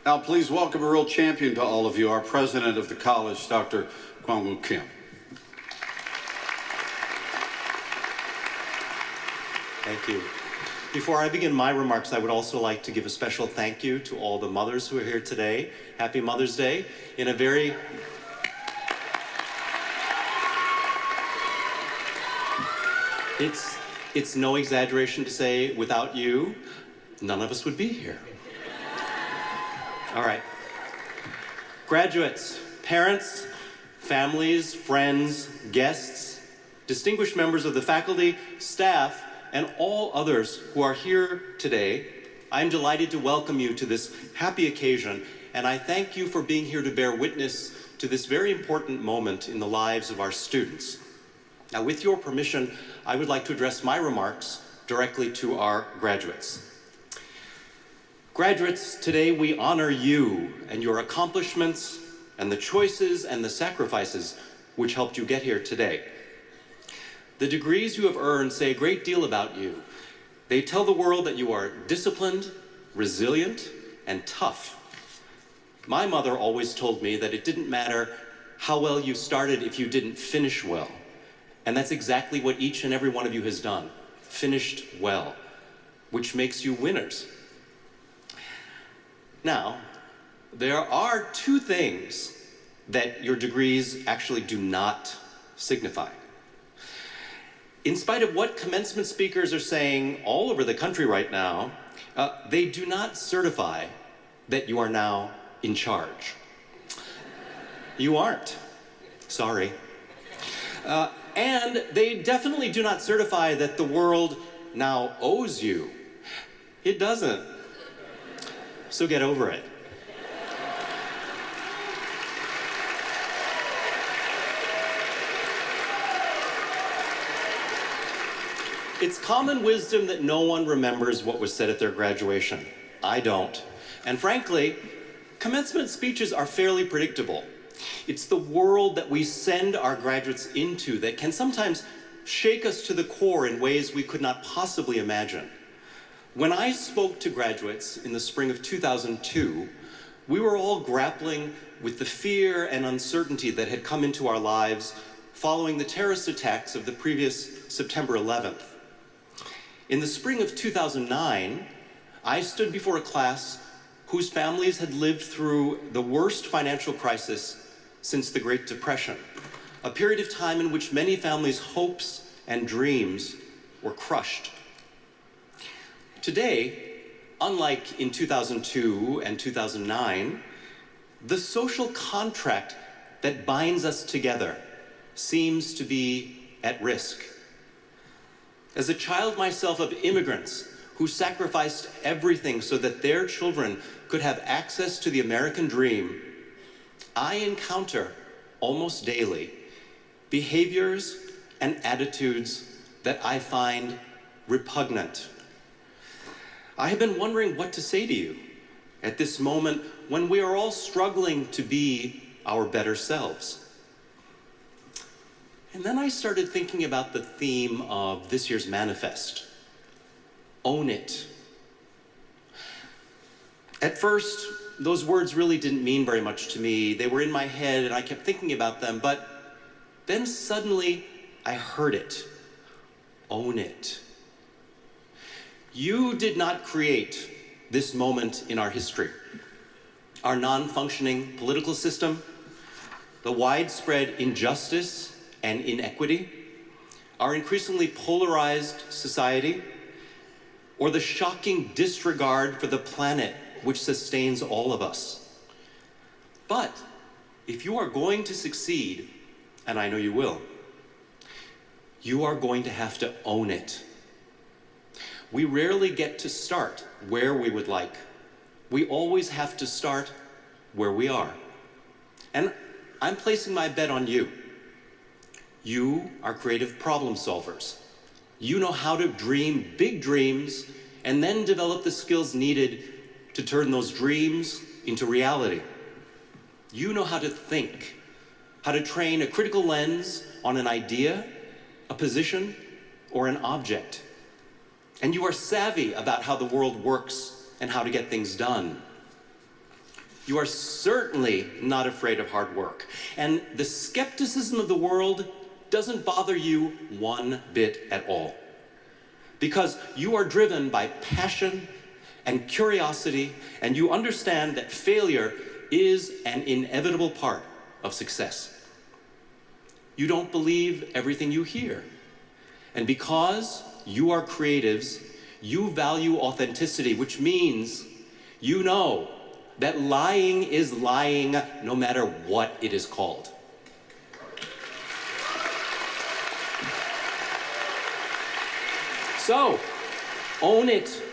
Now, please welcome a real champion to all of you, our president of the college, Dr. Kwang-Wu Kim. Thank you. Before I begin my remarks, I would also like to give a special thank you to all the mothers who are here today. Happy Mother's Day. It's no exaggeration to say, without you, none of us would be here. All right. Graduates, parents, families, friends, guests, distinguished members of the faculty, staff, and all others who are here today, I'm delighted to welcome you to this happy occasion, and I thank you for being here to bear witness to this very important moment in the lives of our students. Now, with your permission, I would like to address my remarks directly to our graduates. Graduates, today we honor you and your accomplishments and the choices and the sacrifices which helped you get here today. The degrees you have earned say a great deal about you. They tell the world that you are disciplined, resilient, and tough. My mother always told me that it didn't matter how well you started if you didn't finish well. And that's exactly what each and every one of you has done, finished well, which makes you winners. Now, there are two things that your degrees actually do not signify. In spite of what commencement speakers are saying all over the country right now, they do not certify that you are now in charge. You aren't. Sorry. And they definitely do not certify that the world now owes you. It doesn't. So get over it. It's common wisdom that no one remembers what was said at their graduation. I don't. And frankly, commencement speeches are fairly predictable. It's the world that we send our graduates into that can sometimes shake us to the core in ways we could not possibly imagine. When I spoke to graduates in the spring of 2002, we were all grappling with the fear and uncertainty that had come into our lives following the terrorist attacks of the previous September 11th. In the spring of 2009, I stood before a class whose families had lived through the worst financial crisis since the Great Depression, a period of time in which many families' hopes and dreams were crushed. Today, unlike in 2002 and 2009, the social contract that binds us together seems to be at risk. As a child myself of immigrants who sacrificed everything so that their children could have access to the American dream, I encounter almost daily behaviors and attitudes that I find repugnant. I have been wondering what to say to you at this moment when we are all struggling to be our better selves. And then I started thinking about the theme of this year's manifest. Own it. At first, those words really didn't mean very much to me. They were in my head and I kept thinking about them, but then suddenly I heard it. Own it. You did not create this moment in our history. Our non-functioning political system, the widespread injustice and inequity, our increasingly polarized society, or the shocking disregard for the planet which sustains all of us. But if you are going to succeed, and I know you will, you are going to have to own it. We rarely get to start where we would like. We always have to start where we are. And I'm placing my bet on you. You are creative problem solvers. You know how to dream big dreams and then develop the skills needed to turn those dreams into reality. You know how to think, how to train a critical lens on an idea, a position, or an object. And you are savvy about how the world works and how to get things done. You are certainly not afraid of hard work. And the skepticism of the world doesn't bother you one bit at all. Because you are driven by passion and curiosity, and you understand that failure is an inevitable part of success. You don't believe everything you hear. And because you are creatives, you value authenticity, which means you know that lying is lying no matter what it is called. So, own it.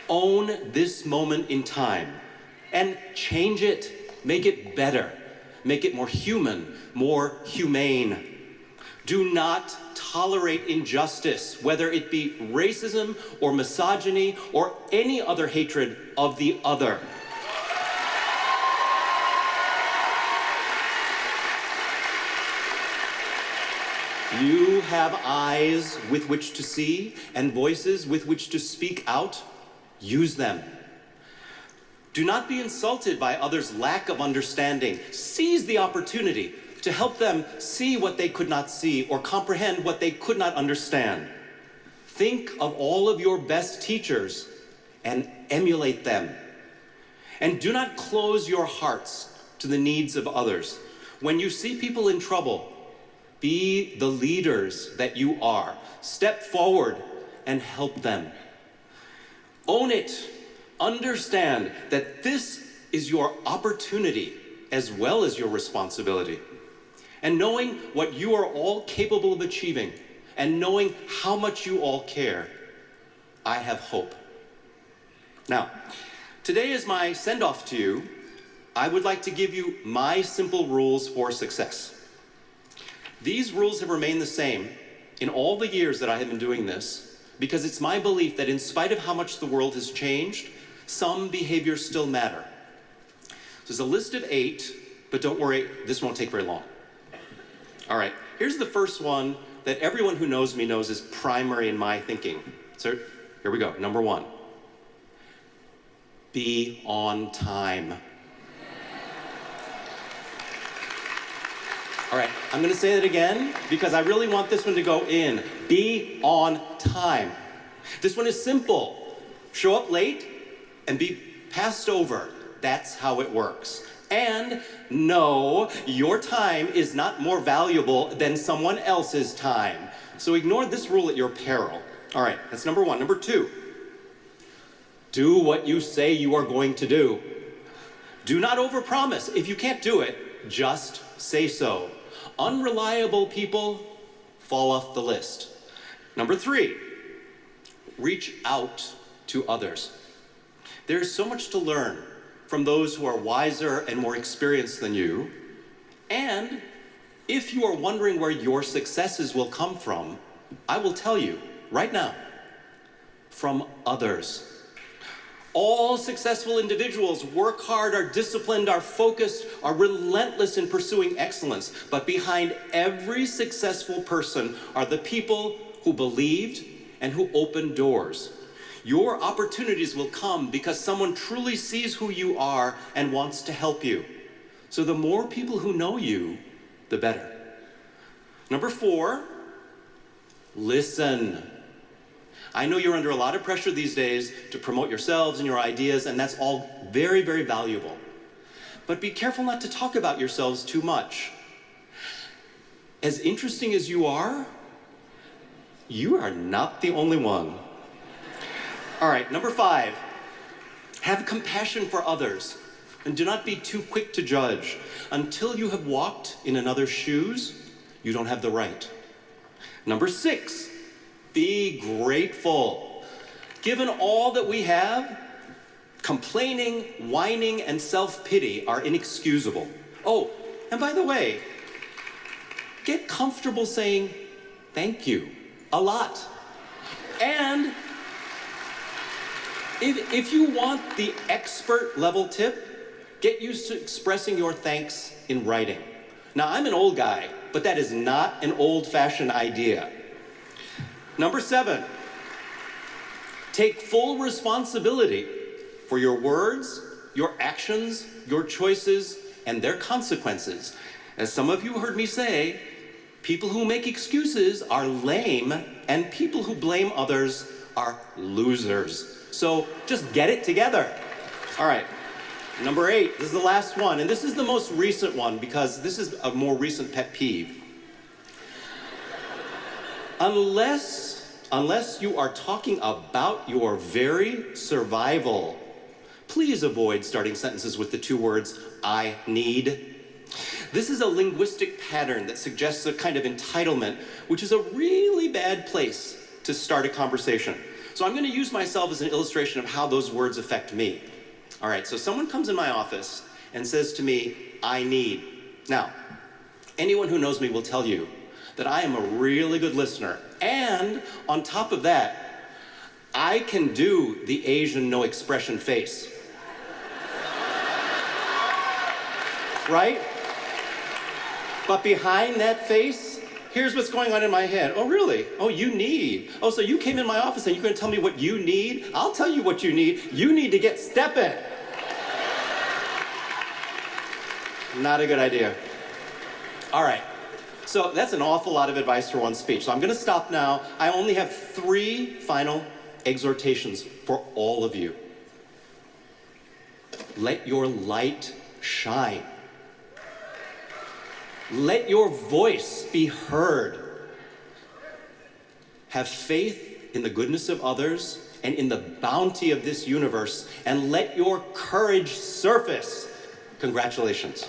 Own this moment in time and change it. Make it better. Make it more human, more humane. Do not tolerate injustice, whether it be racism or misogyny or any other hatred of the other. You have eyes with which to see and voices with which to speak out. Use them. Do not be insulted by others' lack of understanding. Seize the opportunity to help them see what they could not see or comprehend what they could not understand. Think of all of your best teachers and emulate them. And do not close your hearts to the needs of others. When you see people in trouble, be the leaders that you are. Step forward and help them. Own it. Understand that this is your opportunity as well as your responsibility. And knowing what you are all capable of achieving and knowing how much you all care, I have hope. Now, today is my send-off to you. I would like to give you my simple rules for success. These rules have remained the same in all the years that I have been doing this, because it's my belief that in spite of how much the world has changed, some behaviors still matter. There's a list of 8, but don't worry, this won't take very long. All right, here's the first one that everyone who knows me knows is primary in my thinking. So here we go, number 1. Be on time. All right, I'm gonna say that again because I really want this one to go in. Be on time. This one is simple. Show up late and be passed over. That's how it works. And no, your time is not more valuable than someone else's time. So ignore this rule at your peril. All right, that's number 1. Number 2, do what you say you are going to do. Do not overpromise. If you can't do it, just say so. Unreliable people fall off the list. Number 3, reach out to others. There's so much to learn from those who are wiser and more experienced than you. And if you are wondering where your successes will come from, I will tell you right now, from others. All successful individuals work hard, are disciplined, are focused, are relentless in pursuing excellence. But behind every successful person are the people who believed and who opened doors. Your opportunities will come because someone truly sees who you are and wants to help you. So the more people who know you, the better. Number 4, listen. I know you're under a lot of pressure these days to promote yourselves and your ideas, and that's all very, very valuable. But be careful not to talk about yourselves too much. As interesting as you are not the only one. All right, number 5, have compassion for others, and do not be too quick to judge. Until you have walked in another's shoes, you don't have the right. Number 6, be grateful. Given all that we have, complaining, whining, and self-pity are inexcusable. Oh, and by the way, get comfortable saying thank you a lot. And if you want the expert level tip, get used to expressing your thanks in writing. Now, I'm an old guy, but that is not an old-fashioned idea. Number 7, take full responsibility for your words your actions, your choices, and their consequences. As some of you heard me say, people who make excuses are lame, and people who blame others are losers. So just get it together. All right, number 8, this is the last one, and this is the most recent one because this is a more recent pet peeve. Unless you are talking about your very survival, please avoid starting sentences with the 2 words, I need. This is a linguistic pattern that suggests a kind of entitlement, which is a really bad place to start a conversation. So I'm going to use myself as an illustration of how those words affect me. All right, so someone comes in my office and says to me, I need. Now, anyone who knows me will tell you that I am a really good listener. And on top of that, I can do the Asian no expression face. Right? But behind that face, here's what's going on in my head. Oh, really? Oh, you need. Oh, so you came in my office and you're going to tell me what you need? I'll tell you what you need. You need to get stepping. Not a good idea. All right. So that's an awful lot of advice for one speech. So I'm going to stop now. I only have 3 final exhortations for all of you. Let your light shine. Let your voice be heard. Have faith in the goodness of others and in the bounty of this universe, and let your courage surface. Congratulations.